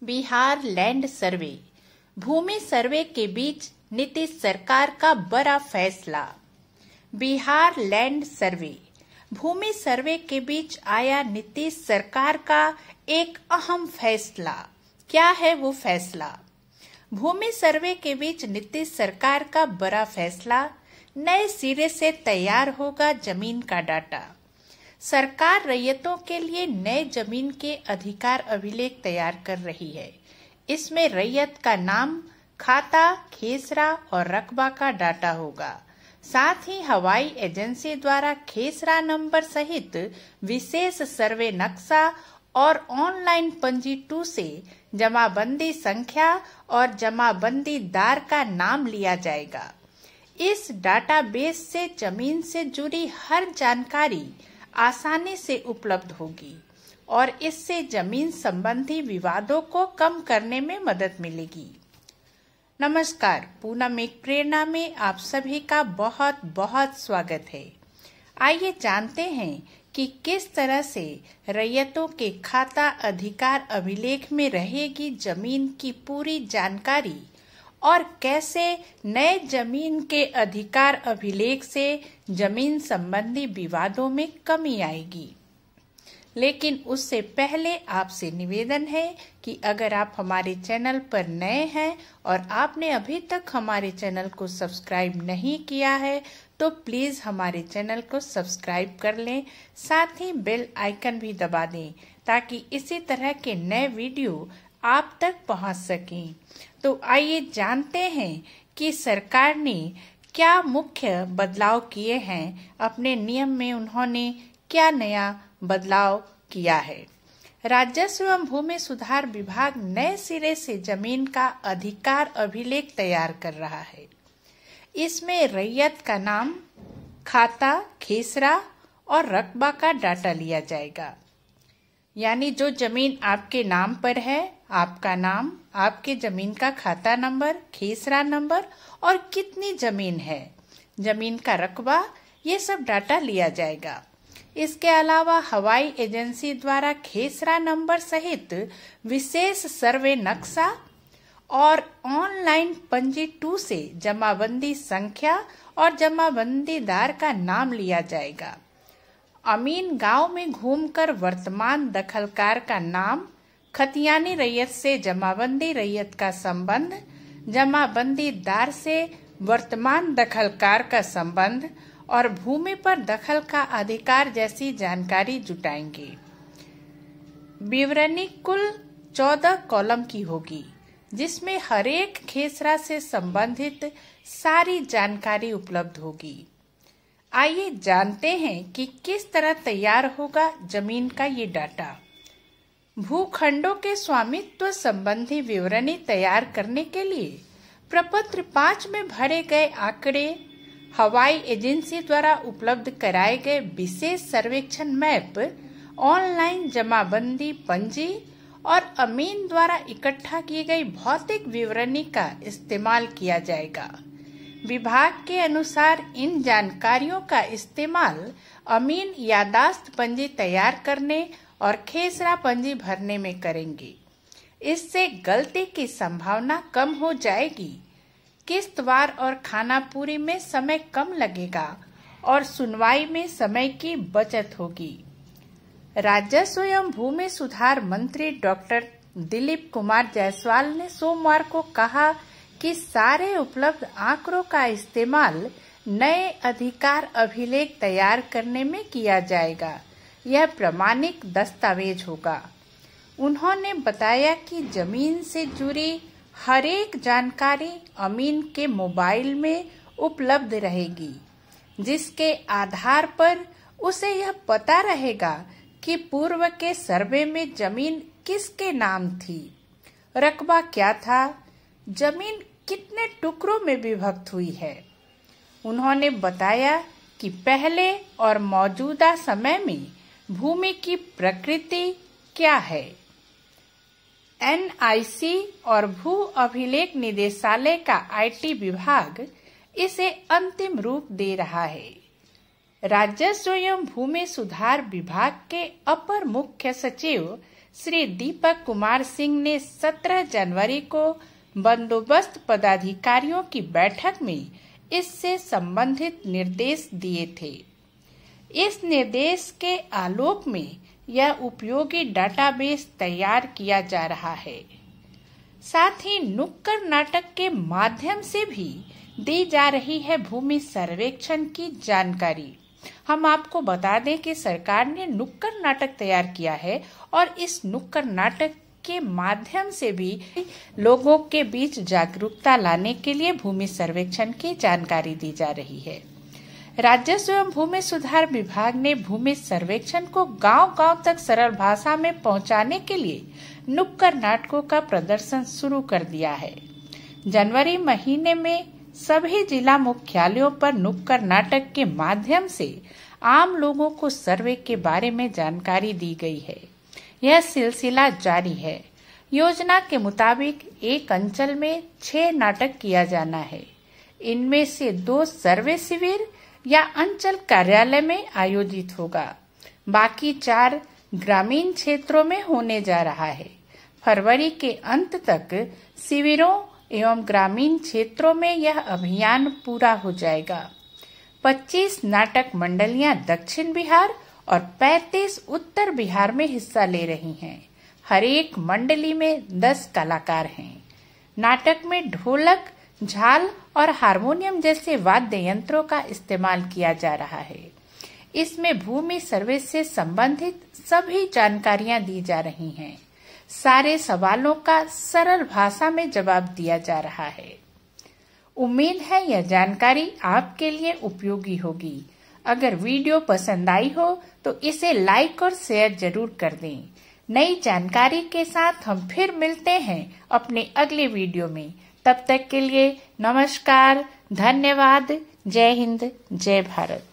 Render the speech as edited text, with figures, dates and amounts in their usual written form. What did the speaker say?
Bihar land survey, भूमि सर्वे के बीच नीतीश सरकार का बड़ा फैसला। बिहार लैंड सर्वे, भूमि सर्वे के बीच आया नीतीश सरकार का एक अहम फैसला। क्या है वो फैसला? भूमि सर्वे के बीच नीतीश सरकार का बड़ा फैसला। नए सिरे से तैयार होगा जमीन का डाटा। सरकार रैयतों के लिए नए जमीन के अधिकार अभिलेख तैयार कर रही है। इसमें रैयत का नाम, खाता, खेसरा और रकबा का डाटा होगा। साथ ही हवाई एजेंसी द्वारा खेसरा नंबर सहित विशेष सर्वे नक्शा और ऑनलाइन पंजी 2 से जमाबंदी संख्या और जमाबंदीदार का नाम लिया जाएगा। इस डाटाबेस से जमीन से जुड़ी हर जानकारी आसानी से उपलब्ध होगी और इससे जमीन संबंधी विवादों को कम करने में मदद मिलेगी। नमस्कार, पूनम एक प्रेरणा में आप सभी का बहुत बहुत स्वागत है। आइए जानते हैं कि किस तरह से रैयतों के खाता अधिकार अभिलेख में रहेगी जमीन की पूरी जानकारी और कैसे नए जमीन के अधिकार अभिलेख से जमीन संबंधी विवादों में कमी आएगी। लेकिन उससे पहले आपसे निवेदन है कि अगर आप हमारे चैनल पर नए हैं और आपने अभी तक हमारे चैनल को सब्सक्राइब नहीं किया है तो प्लीज हमारे चैनल को सब्सक्राइब कर लें। साथ ही बेल आइकन भी दबा दें ताकि इसी तरह के नए वीडियो आप तक पहुंच सकें। तो आइए जानते हैं कि सरकार ने क्या मुख्य बदलाव किए हैं। अपने नियम में उन्होंने क्या नया बदलाव किया है। राजस्व एवं भूमि सुधार विभाग नए सिरे से जमीन का अधिकार अभिलेख तैयार कर रहा है। इसमें रैयत का नाम, खाता, खेसरा और रकबा का डाटा लिया जाएगा। यानी जो जमीन आपके नाम पर है, आपका नाम, आपके जमीन का खाता नंबर, खेसरा नंबर और कितनी जमीन है, जमीन का रकबा, ये सब डाटा लिया जाएगा। इसके अलावा हवाई एजेंसी द्वारा खेसरा नंबर सहित विशेष सर्वे नक्शा और ऑनलाइन पंजी 2 से जमाबंदी संख्या और जमाबंदीदार का नाम लिया जाएगा। अमीन गांव में घूमकर वर्तमान दखलकार का नाम, खतियानी रैयत से जमाबंदी रैयत का संबंध, जमाबंदीदार से वर्तमान दखलकार का संबंध और भूमि पर दखल का अधिकार जैसी जानकारी जुटाएंगे। विवरणी कुल 14 कॉलम की होगी जिसमें हरेक खेसरा से संबंधित सारी जानकारी उपलब्ध होगी। आइए जानते हैं कि किस तरह तैयार होगा जमीन का ये डाटा। भूखंडों के स्वामित्व संबंधी विवरणी तैयार करने के लिए प्रपत्र 5 में भरे गए आंकड़े, हवाई एजेंसी द्वारा उपलब्ध कराए गए विशेष सर्वेक्षण मैप, ऑनलाइन जमाबंदी पंजी और अमीन द्वारा इकट्ठा की गई भौतिक विवरणी का इस्तेमाल किया जाएगा। विभाग के अनुसार इन जानकारियों का इस्तेमाल अमीन यादाश्त पंजी तैयार करने और खेसरा पंजी भरने में करेंगे। इससे गलती की संभावना कम हो जाएगी। किस्तवार और खानापूरी में समय कम लगेगा और सुनवाई में समय की बचत होगी। राजस्व एवं भूमि सुधार मंत्री डॉक्टर दिलीप कुमार जायसवाल ने सोमवार को कहा कि सारे उपलब्ध आंकड़ों का इस्तेमाल नए अधिकार अभिलेख तैयार करने में किया जाएगा। यह प्रमाणिक दस्तावेज होगा। उन्होंने बताया कि जमीन से जुड़ी हरेक जानकारी अमीन के मोबाइल में उपलब्ध रहेगी, जिसके आधार पर उसे यह पता रहेगा कि पूर्व के सर्वे में जमीन किसके नाम थी, रकबा क्या था, जमीन कितने टुकड़ों में विभक्त हुई है। उन्होंने बताया कि पहले और मौजूदा समय में भूमि की प्रकृति क्या है। NIC और भू अभिलेख निदेशालय का IT विभाग इसे अंतिम रूप दे रहा है। राजस्व एवं भूमि सुधार विभाग के अपर मुख्य सचिव श्री दीपक कुमार सिंह ने 17 जनवरी को बंदोबस्त पदाधिकारियों की बैठक में इससे संबंधित निर्देश दिए थे। इस निर्देश के आलोक में यह उपयोगी डाटाबेस तैयार किया जा रहा है। साथ ही नुक्कड़ नाटक के माध्यम से भी दी जा रही है भूमि सर्वेक्षण की जानकारी। हम आपको बता दें कि सरकार ने नुक्कड़ नाटक तैयार किया है और इस नुक्कड़ नाटक के माध्यम से भी लोगों के बीच जागरूकता लाने के लिए भूमि सर्वेक्षण की जानकारी दी जा रही है। राजस्व एवं भूमि सुधार विभाग ने भूमि सर्वेक्षण को गांव-गांव तक सरल भाषा में पहुंचाने के लिए नुक्कड़ नाटकों का प्रदर्शन शुरू कर दिया है। जनवरी महीने में सभी जिला मुख्यालयों पर नुक्कड़ नाटक के माध्यम से आम लोगों को सर्वे के बारे में जानकारी दी गई है। यह सिलसिला जारी है। योजना के मुताबिक एक अंचल में 6 नाटक किया जाना है। इनमें से 2 सर्वे शिविर या अंचल कार्यालय में आयोजित होगा। बाकी 4 ग्रामीण क्षेत्रों में होने जा रहा है। फरवरी के अंत तक शिविरों एवं ग्रामीण क्षेत्रों में यह अभियान पूरा हो जाएगा। 25 नाटक मंडलियां दक्षिण बिहार और 35 उत्तर बिहार में हिस्सा ले रही हैं। हर एक मंडली में 10 कलाकार हैं। नाटक में ढोलक, झाल और हारमोनियम जैसे वाद्य यंत्रों का इस्तेमाल किया जा रहा है। इसमें भूमि सर्वे से संबंधित सभी जानकारियां दी जा रही हैं। सारे सवालों का सरल भाषा में जवाब दिया जा रहा है। उम्मीद है यह जानकारी आपके लिए उपयोगी होगी। अगर वीडियो पसंद आई हो तो इसे लाइक और शेयर जरूर कर दें। नई जानकारी के साथ हम फिर मिलते हैं अपने अगले वीडियो में। तब तक के लिए नमस्कार, धन्यवाद, जय हिंद, जय भारत।